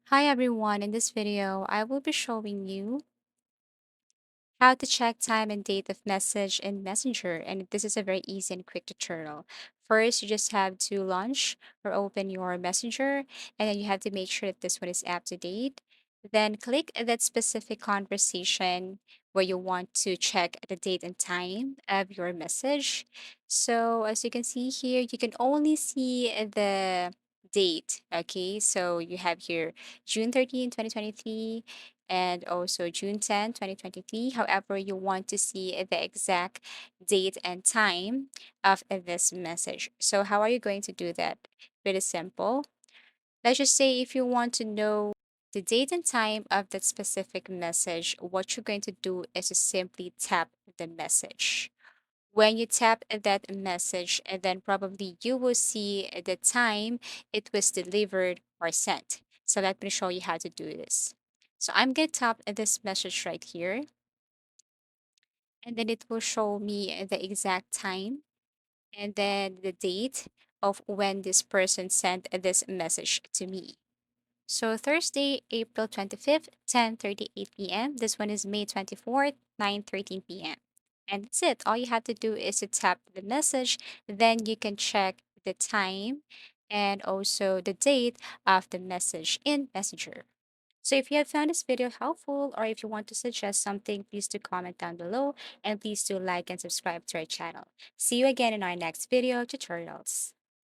Hi everyone, in this video, I will be showing you how to check time and date of message in Messenger. And this is a very easy and quick tutorial. First, you just have to launch or open your Messenger, and then you have to make sure that this one is up to date. Then click that specific conversation where you want to check the date and time of your message. So as you can see here, you can only see the date. Okay, so you have here June 13, 2023 and also June 10, 2023. However, you want to see the exact date and time of this message. So how are you going to do that? Pretty simple. Let's just say if you want to know the date and time of that specific message, what you're going to do is to simply tap the message. When you tap that message, and then probably you will see the time it was delivered or sent. So let me show you how to do this. So I'm going to tap this message right here, and then it will show me the exact time and then the date of when this person sent this message to me. So Thursday, April 25th, 10:38 p.m. This one is May 24th, 9:13 p.m. And that's it. All you have to do is to tap the message, then you can check the time and also the date of the message in Messenger. So if you have found this video helpful or if you want to suggest something, please do comment down below and please do like and subscribe to our channel. See you again in our next video tutorials.